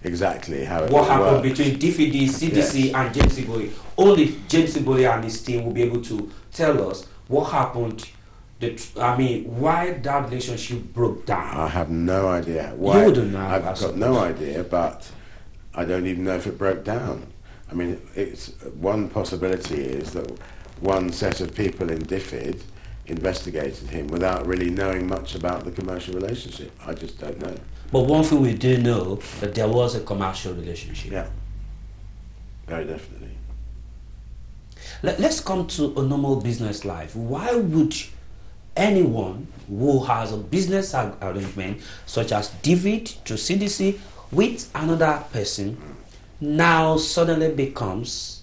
exactly how it what happened works. between DFID, CDC, and James Ibori. Only James Ibori and his team will be able to tell us what happened. Why that relationship broke down. I have no idea. Why? You wouldn't know. I've got no idea, but I don't even know if it broke down. I mean, it's one possibility is that one set of people in DFID investigated him without really knowing much about the commercial relationship. I just don't know. But one thing we do know, that there was a commercial relationship. Yeah, very definitely. Let's come to a normal business life. Why would anyone who has a business arrangement such as DFID to CDC with another person now suddenly becomes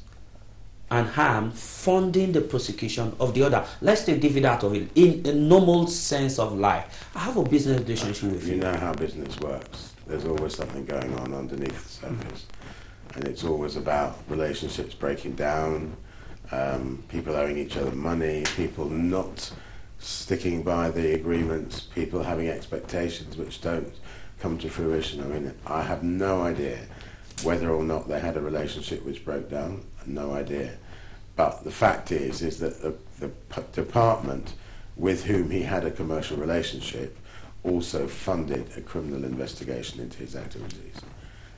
an arm funding the prosecution of the other? Let's take DFID out of it. In a normal sense of life, I have a business relationship with you. You know how business works. There's always something going on underneath the surface. And it's always about relationships breaking down, people owing each other money, people not sticking by the agreements, people having expectations which don't come to fruition. I mean, I have no idea whether or not they had a relationship which broke down. No idea. But the fact is that the department with whom he had a commercial relationship also funded a criminal investigation into his activities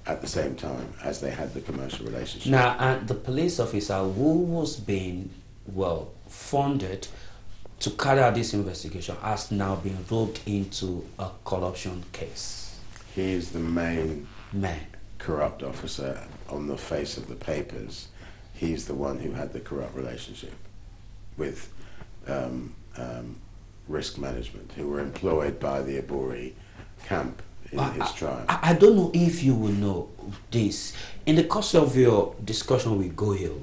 at the same time as they had the commercial relationship. Now, the police officer who was being, funded to carry out this investigation has now been roped into a corruption case. He is the main man corrupt officer on the face of the papers. He's the one who had the corrupt relationship with risk management, who were employed by the ibori camp in his trial. I don't know if you will know this. In the course of your discussion with Goyal,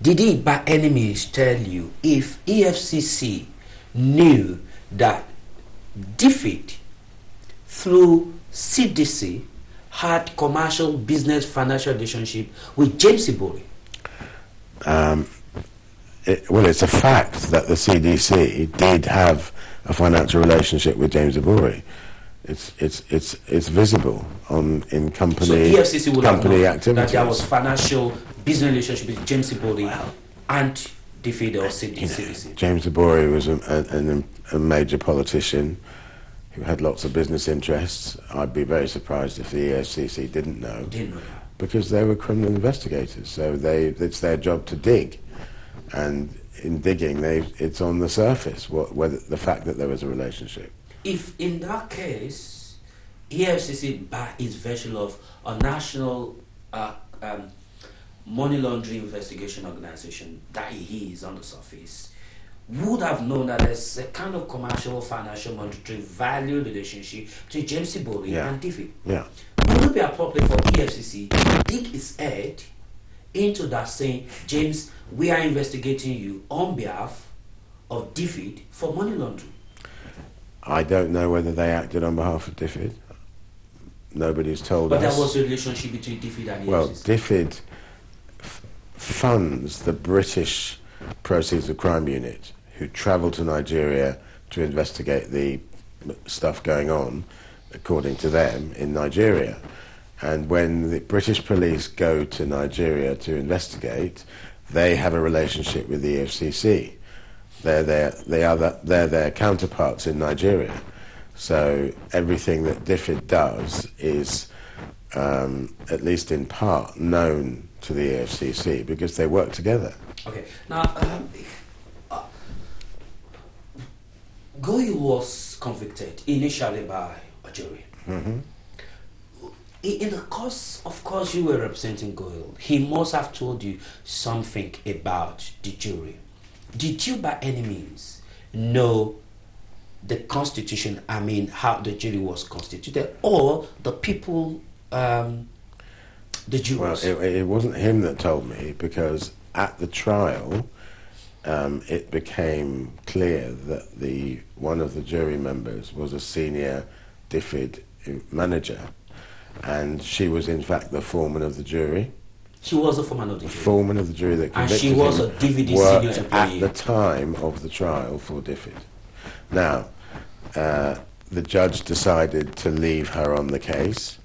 did he by any means tell you if EFCC knew that DFID through CDC had commercial business financial relationship with James Ibori? It's a fact that the CDC did have a financial relationship with James Ibori. It's visible in company. So EFCC would have known activities. that there was financial business relationship with James Ibori and DFID or CDC. James Ibori was a major politician who had lots of business interests. I'd be very surprised if the EFCC didn't know. Because they were criminal investigators, so it's their job to dig, and in digging, it's on the surface whether the fact that there was a relationship. If in that case, EFCC, by its version of a national money laundering investigation organization that he is on the surface, would have known that there's a kind of commercial, financial, monetary value relationship between James Ibori and DFID. Yeah. Would it be appropriate for EFCC to dig its head into that, saying, James, we are investigating you on behalf of DFID for money laundering? I don't know whether they acted on behalf of DFID. Nobody's told us. But there was a relationship between DFID and EFCC. Well, DFID funds the British Proceeds of Crime Unit, who travel to Nigeria to investigate the stuff going on, according to them, in Nigeria. And when the British police go to Nigeria to investigate, they have a relationship with the EFCC. They're their counterparts in Nigeria. So everything that DFID does is, at least in part, known to the EFCC because they work together. Okay. Now, Goyi was convicted initially by a jury. Mm-hmm. In the course, of course, you were representing Goyle. He must have told you something about the jury. Did you, by any means, know the constitution? I mean, how the jury was constituted, or the people, the jurors? Well, it wasn't him that told me, because at the trial, it became clear that one of the jury members was a senior DFID manager, and she was in fact the foreman of the jury. She was the foreman of the jury. Foreman of the jury that convicted him. And she was a DFID senior employee. At the time of the trial for DFID. Now, the judge decided to leave her on the case.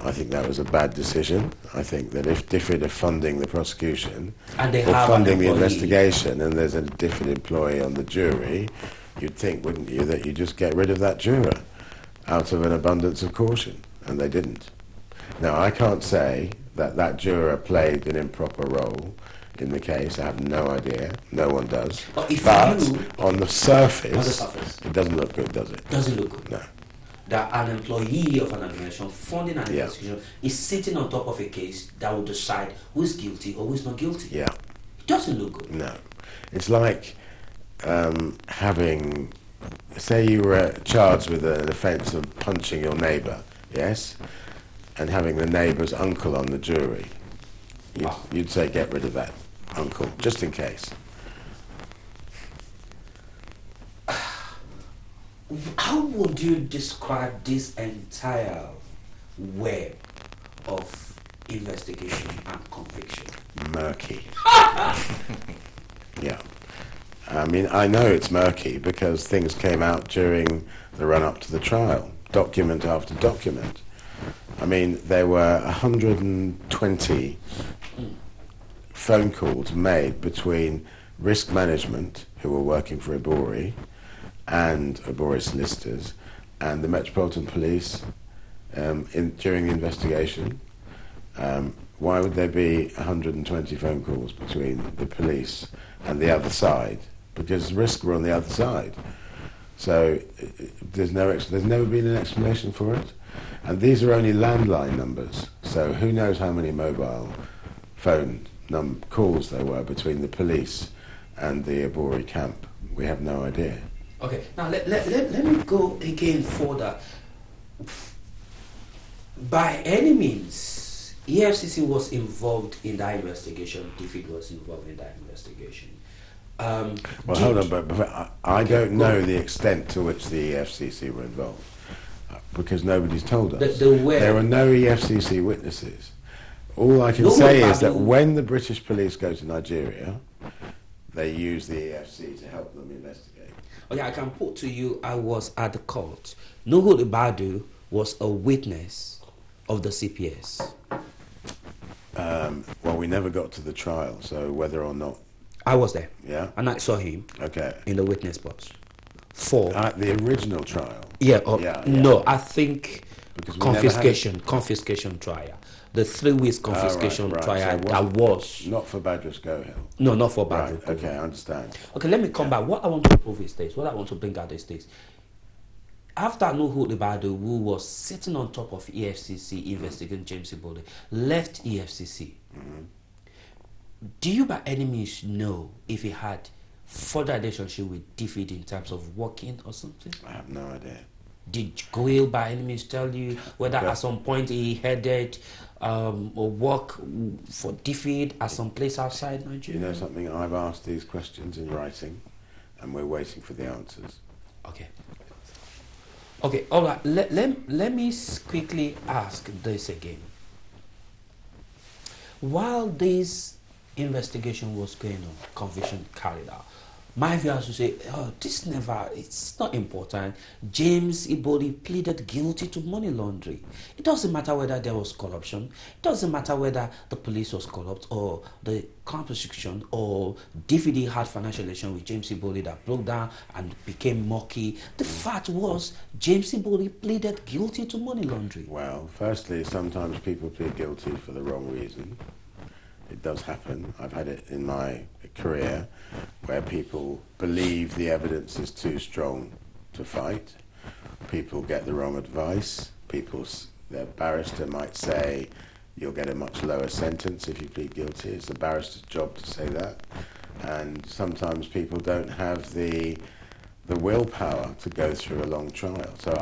I think that was a bad decision. I think that if DFID are funding the prosecution And they or have funding an the employee. investigation and there's a DFID employee on the jury, you'd think, wouldn't you, that you just get rid of that juror out of an abundance of caution, and they didn't. Now, I can't say that that juror played an improper role in the case. I have no idea. No one does. But if But you- on the surface, On the surface. it doesn't look good, does it? Doesn't look good. No. That an employee of an organization funding an Yeah. investigation is sitting on top of a case that will decide who is guilty or who is not guilty. Yeah. It doesn't look good. No. It's like having, say you were charged with an offence of punching your neighbour, yes? And having the neighbour's uncle on the jury. You'd say get rid of that uncle, just in case. How would you describe this entire web of investigation and conviction? Murky. Yeah. I mean, I know it's murky because things came out during the run-up to the trial, document after document. I mean, there were 120 phone calls made between risk management, who were working for ibori, and ibori solicitors, and the Metropolitan Police during the investigation. Why would there be 120 phone calls between the police and the other side? Because risk were on the other side. So there's never been an explanation for it. And these are only landline numbers. So who knows how many mobile phone calls there were between the police and the ibori camp. We have no idea. Okay, now let me go again further. By any means, EFCC was involved in that investigation. DFID was involved in that investigation. Well, hold on, but I don't know the extent to which the EFCC were involved because nobody's told us. There are no EFCC witnesses. All I can say is that when the British police go to Nigeria, they use the EFC to help them investigate. Okay, I can put to you, I was at the court. Nuhu Ibadu was a witness of the CPS. Well, we never got to the trial, so whether or not... I was there. Yeah? And I saw him Okay. in the witness box. For... At the original trial? Yeah, no, I think Because we confiscation trial. The 3 weeks confiscation right. trial So that was... Not for Badger's Go Hill? No, not for Right, Badru. okay, I understand. Okay, let me come back. What I want to prove is this. What I want to bring out is this. After Nuhu Ibadu, who was sitting on top of EFCC investigating James Ibori, left EFCC, do you by any means know if he had further relationship with DFID in terms of working or something? I have no idea. Did Goyle by any means tell you whether at some point he headed or work for DFID at some place outside Nigeria? You know something? I've asked these questions in writing, and we're waiting for the answers. Okay. Okay, all right. Let me quickly ask this again. While this investigation was going on, conviction carried out, my viewers will say, oh, it's not important. James Ibori pleaded guilty to money laundering. It doesn't matter whether there was corruption. It doesn't matter whether the police was corrupt or the Crown prosecution or DFID had financial relation with James Ibori that broke down and became murky. The fact was, James Ibori pleaded guilty to money laundering. Well, firstly, sometimes people plead guilty for the wrong reason. It does happen. I've had it in my career where people believe the evidence is too strong to fight. People get the wrong advice. Their barrister might say, you'll get a much lower sentence if you plead guilty. It's the barrister's job to say that. And sometimes people don't have the willpower to go through a long trial. So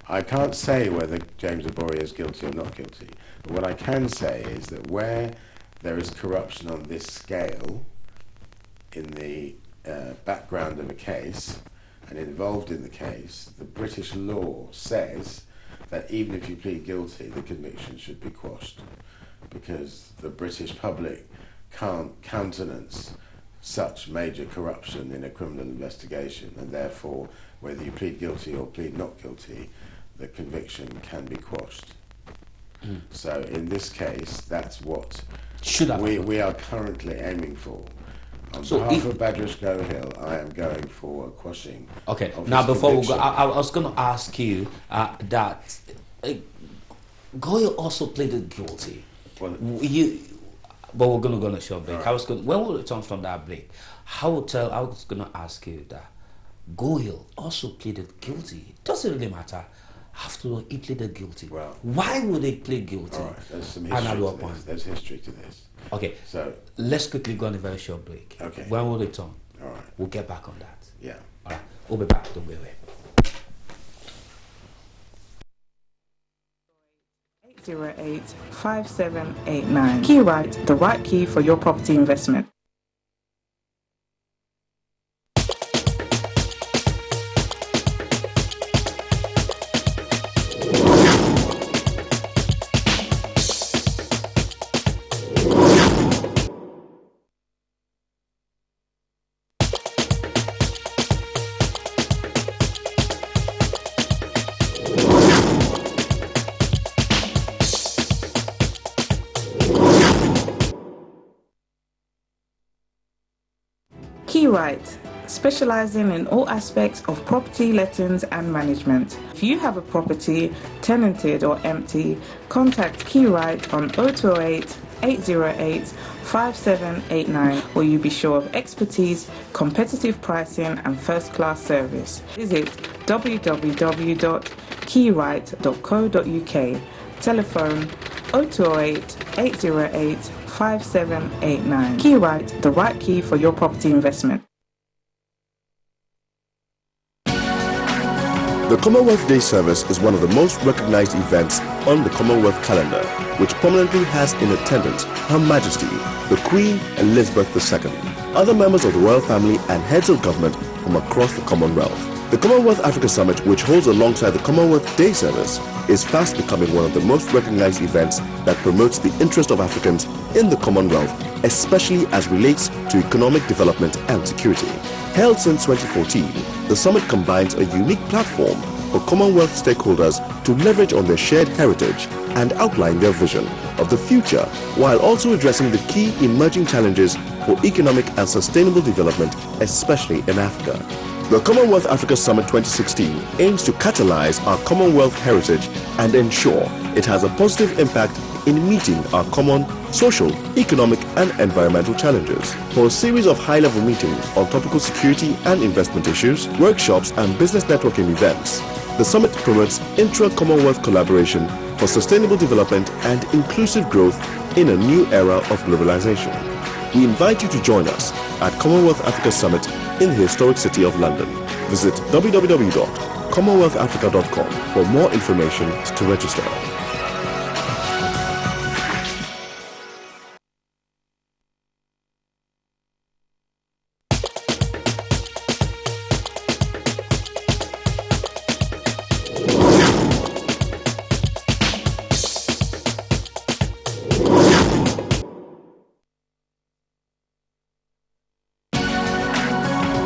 I can't say whether James Ibori is guilty or not guilty. But what I can say is that where there is corruption on this scale in the background of a case and involved in the case, the British law says that even if you plead guilty, the conviction should be quashed because the British public can't countenance such major corruption in a criminal investigation, and therefore, whether you plead guilty or plead not guilty, the conviction can be quashed. So in this case, that's what Should have happened. we are currently aiming for. On So behalf if- of Badger's Go Hill, I am going for a quashing. Okay. of Now, his before we go, conviction. I was going to ask you that Goyle also pleaded guilty. Well, But we're going to go on a short break. All right. When we return from that break, I was going to ask you that Goyle also pleaded guilty. It doesn't really matter. After all, he pleaded guilty. Well- why would he plead guilty? all right, there's some And history at to what this. point? There's history to this. Okay, So, let's quickly go on a very short break. Okay. When we return, all right, we'll get back on that. yeah. All right, we'll be back. Don't go away. 808-5789. Key Right, the right key for your property investment. Key Right, specializing in all aspects of property lettings and management. If you have a property tenanted or empty, contact Key Right on 0208 808 5789, where you'll be sure of expertise, competitive pricing, and first-class service. Visit www.keyright.co.uk. Telephone 0208 808 5789. Key Right, the right key for your property investment. The Commonwealth Day Service is one of the most recognized events on the Commonwealth calendar, which prominently has in attendance Her Majesty, the Queen Elizabeth II, other members of the royal family and heads of government from across the Commonwealth. The Commonwealth Africa Summit, which holds alongside the Commonwealth Day Service, is fast becoming one of the most recognized events that promotes the interest of Africans in the Commonwealth, especially as relates to economic development and security. Held since 2014, the summit combines a unique platform for Commonwealth stakeholders to leverage on their shared heritage and outline their vision of the future, while also addressing the key emerging challenges for economic and sustainable development, especially in Africa. The Commonwealth Africa Summit 2016 aims to catalyze our Commonwealth heritage and ensure it has a positive impact in meeting our common social, economic and environmental challenges. For a series of high-level meetings on topical security and investment issues, workshops and business networking events, the summit promotes intra-Commonwealth collaboration for sustainable development and inclusive growth in a new era of globalization. We invite you to join us at Commonwealth Africa Summit in the historic city of London. Visit www.commonwealthafrica.com for more information to register.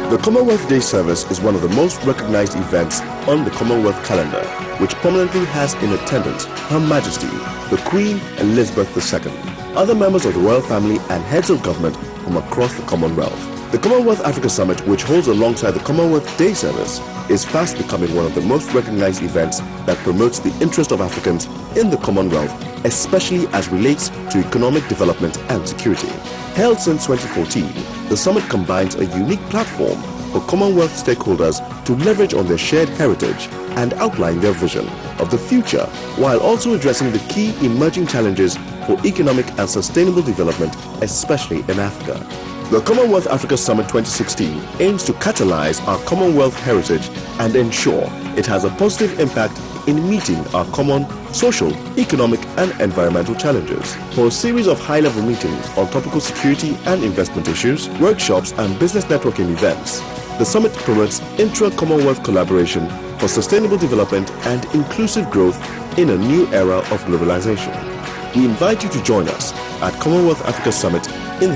The Commonwealth Day Service is one of the most recognized events on the Commonwealth calendar, which prominently has in attendance Her Majesty, the Queen Elizabeth II, other members of the royal family and heads of government from across the Commonwealth. The Commonwealth Africa Summit, which holds alongside the Commonwealth Day Service, is fast becoming one of the most recognized events that promotes the interest of Africans in the Commonwealth, especially as relates to economic development and security. Held since 2014, the summit combines a unique platform for Commonwealth stakeholders to leverage on their shared heritage and outline their vision of the future, while also addressing the key emerging challenges for economic and sustainable development, especially in Africa. The Commonwealth Africa Summit 2016 aims to catalyze our Commonwealth heritage and ensure it has a positive impact in meeting our common social, economic and environmental challenges. For a series of high-level meetings on topical security and investment issues, workshops and business networking events, the summit promotes intra-Commonwealth collaboration for sustainable development and inclusive growth in a new era of globalization. We invite you to join us at Commonwealth Africa Summit in the